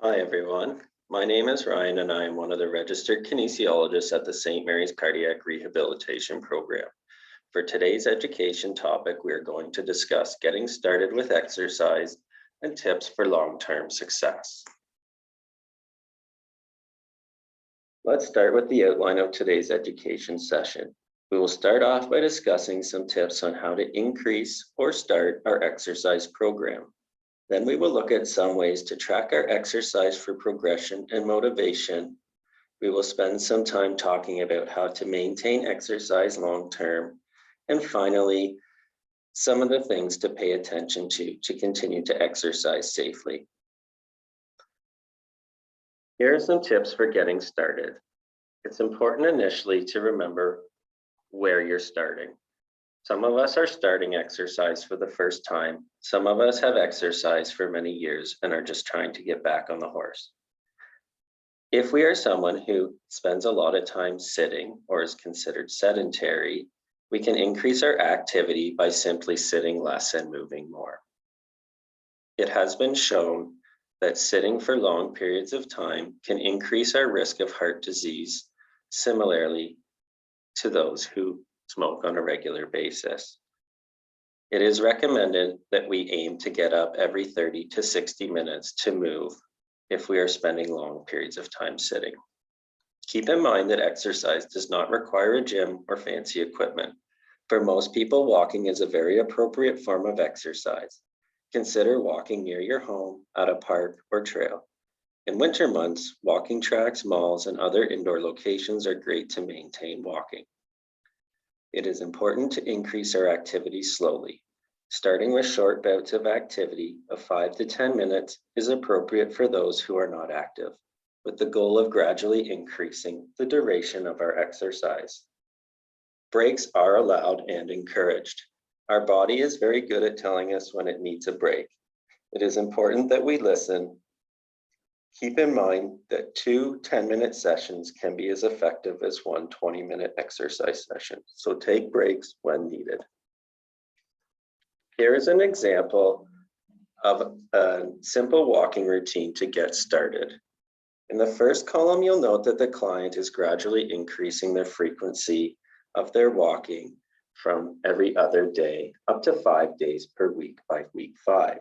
Hi, everyone. My name is Ryan, and I am one of the registered kinesiologists at the St. Mary's Cardiac Rehabilitation Program. For today's education topic, we are going to discuss getting started with exercise and tips for long-term success. Let's start with the outline of today's education session. We will start off by discussing some tips on how to increase or start our exercise program. Then we will look at some ways to track our exercise for progression and motivation. We will spend some time talking about how to maintain exercise long-term. And finally, some of the things to pay attention to continue to exercise safely. Here are some tips for getting started. It's important initially to remember where you're starting. Some of us are starting exercise for the first time. Some of us have exercised for many years and are just trying to get back on the horse. If we are someone who spends a lot of time sitting or is considered sedentary, we can increase our activity by simply sitting less and moving more. It has been shown that sitting for long periods of time can increase our risk of heart disease, similarly to those who smoke on a regular basis. It is recommended that we aim to get up every 30 to 60 minutes to move if we are spending long periods of time sitting. Keep in mind that exercise does not require a gym or fancy equipment. For most people, walking is a very appropriate form of exercise. Consider walking near your home, at a park or trail. In winter months, walking tracks, malls, and other indoor locations are great to maintain walking. It is important to increase our activity slowly. Starting with short bouts of activity of 5 to 10 minutes is appropriate for those who are not active, with the goal of gradually increasing the duration of our exercise. Breaks are allowed and encouraged. Our body is very good at telling us when it needs a break. It is important that we listen. Keep in mind that 2 10-minute sessions can be as effective as one 20-minute exercise session, so take breaks when needed. Here is an example of a simple walking routine to get started. In the first column, you'll note that the client is gradually increasing the frequency of their walking from every other day up to 5 days per week by week 5.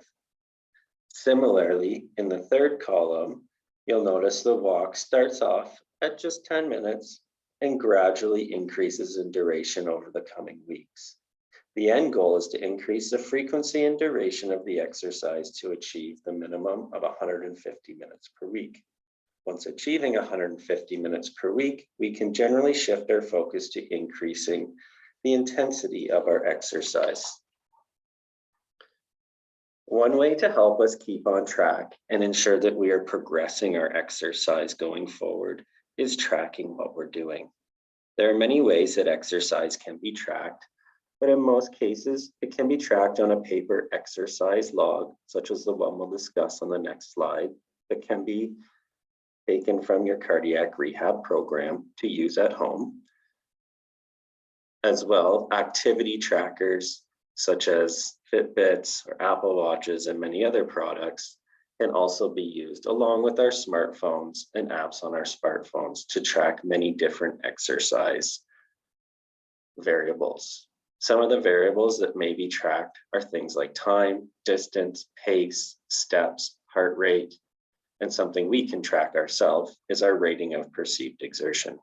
Similarly, in the third column, you'll notice the walk starts off at just 10 minutes and gradually increases in duration over the coming weeks. The end goal is to increase the frequency and duration of the exercise to achieve the minimum of 150 minutes per week. Once achieving 150 minutes per week, we can generally shift our focus to increasing the intensity of our exercise. One way to help us keep on track and ensure that we are progressing our exercise going forward is tracking what we're doing. There are many ways that exercise can be tracked, but in most cases, it can be tracked on a paper exercise log, such as the one we'll discuss on the next slide, that can be taken from your cardiac rehab program to use at home. As well, activity trackers such as Fitbits or Apple Watches and many other products can also be used along with our smartphones and apps on our smartphones to track many different exercise variables. Some of the variables that may be tracked are things like time, distance, pace, steps, heart rate, and something we can track ourselves is our rating of perceived exertion.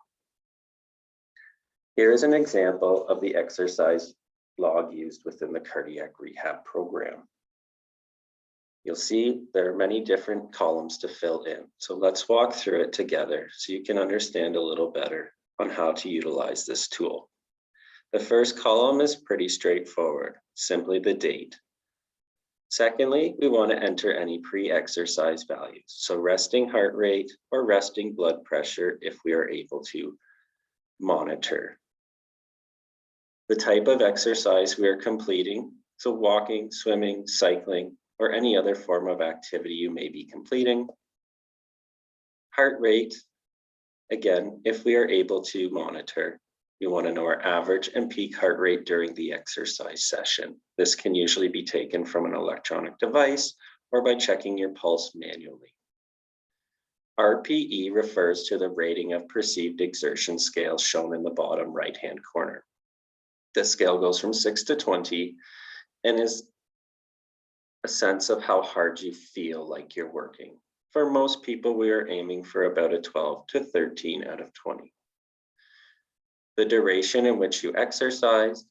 Here is an example of the exercise log used within the cardiac rehab program. You'll see there are many different columns to fill in. So let's walk through it together so you can understand a little better on how to utilize this tool. The first column is pretty straightforward, simply the date. Secondly, we want to enter any pre-exercise values. So resting heart rate or resting blood pressure if we are able to monitor. The type of exercise we are completing, so walking, swimming, cycling, or any other form of activity you may be completing. Heart rate, again, if we are able to monitor. We want to know our average and peak heart rate during the exercise session. This can usually be taken from an electronic device or by checking your pulse manually. RPE refers to the rating of perceived exertion scale shown in the bottom right-hand corner. The scale goes from 6 to 20 and is a sense of how hard you feel like you're working. For most people, we are aiming for about a 12 to 13 out of 20. The duration in which you exercised,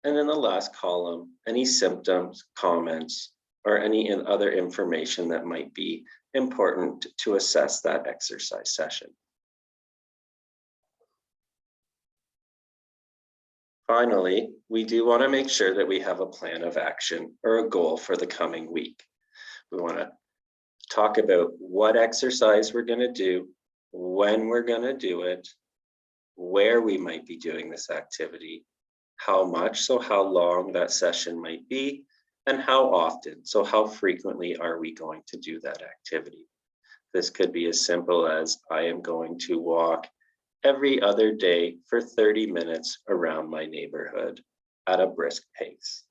and in the last column, any symptoms, comments, or any other information that might be important to assess that exercise session. Finally, we do want to make sure that we have a plan of action or a goal for the coming week. We want to talk about what exercise we're going to do, when we're going to do it, where we might be doing this activity, how much, so how long that session might be, and how often, so how frequently are we going to do that activity. This could be as simple as I am going to walk every other day for 30 minutes around my neighborhood at a brisk pace.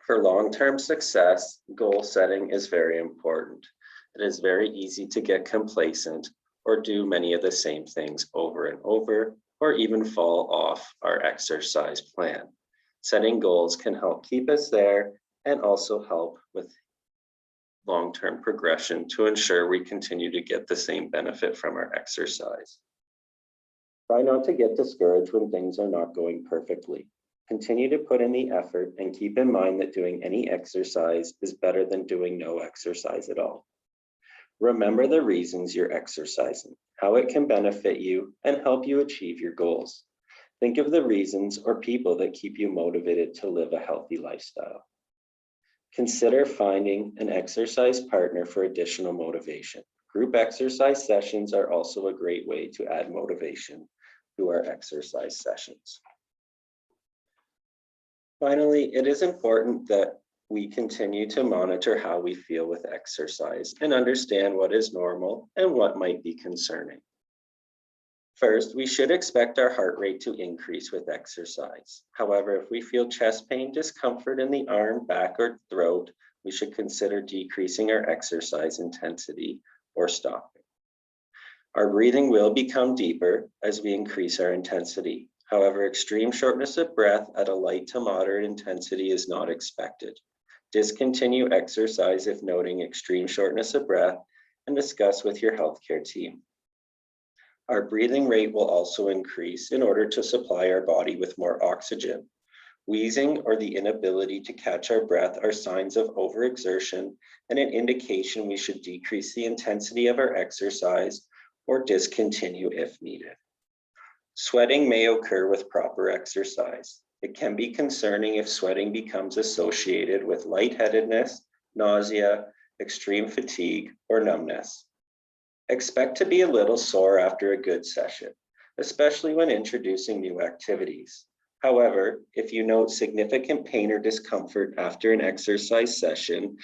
For long-term success, goal setting is very important. It is very easy to get complacent or do many of the same things over and over, or even fall off our exercise plan. Setting goals can help keep us there and also help with long-term progression to ensure we continue to get the same benefit from our exercise. Try not to get discouraged when things are not going perfectly. Continue to put in the effort and keep in mind that doing any exercise is better than doing no exercise at all. Remember the reasons you're exercising, how it can benefit you and help you achieve your goals. Think of the reasons or people that keep you motivated to live a healthy lifestyle. Consider finding an exercise partner for additional motivation. Group exercise sessions are also a great way to add motivation to our exercise sessions. Finally, it is important that we continue to monitor how we feel with exercise and understand what is normal and what might be concerning. First, we should expect our heart rate to increase with exercise. However, if we feel chest pain, discomfort in the arm, back, or throat, we should consider decreasing our exercise intensity or stopping. Our breathing will become deeper as we increase our intensity. However, extreme shortness of breath at a light to moderate intensity is not expected. Discontinue exercise if noting extreme shortness of breath and discuss with your healthcare team. Our breathing rate will also increase in order to supply our body with more oxygen. Wheezing or the inability to catch our breath are signs of overexertion and an indication we should decrease the intensity of our exercise or discontinue if needed. Sweating may occur with proper exercise. It can be concerning if sweating becomes associated with lightheadedness, nausea, extreme fatigue, or numbness. Expect to be a little sore after a good session, especially when introducing new activities. However, if you note significant pain or discomfort after an exercise session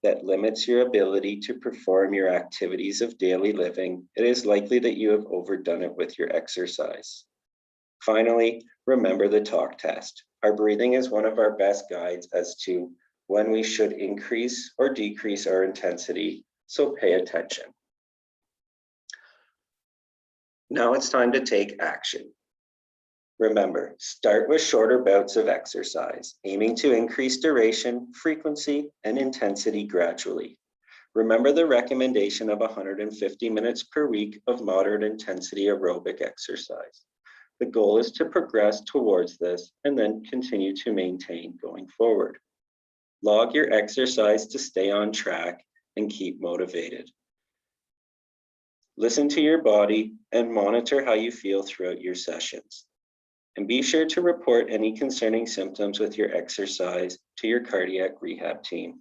that limits your ability to perform your activities of daily living, it is likely that you have overdone it with your exercise. Finally, remember the talk test. Our breathing is one of our best guides as to when we should increase or decrease our intensity, so pay attention. Now it's time to take action. Remember, start with shorter bouts of exercise, aiming to increase duration, frequency, and intensity gradually. Remember the recommendation of 150 minutes per week of moderate intensity aerobic exercise. The goal is to progress towards this and then continue to maintain going forward. Log your exercise to stay on track and keep motivated. Listen to your body and monitor how you feel throughout your sessions. And be sure to report any concerning symptoms with your exercise to your cardiac rehab team.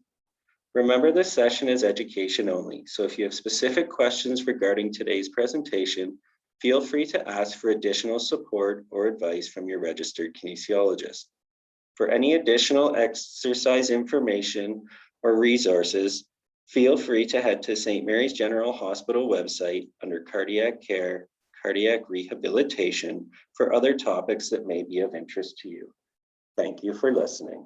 Remember, this session is education only, so if you have specific questions regarding today's presentation, feel free to ask for additional support or advice from your registered kinesiologist. For any additional exercise information or resources, feel free to head to St. Mary's General Hospital website under Cardiac Care, Cardiac Rehabilitation for other topics that may be of interest to you. Thank you for listening.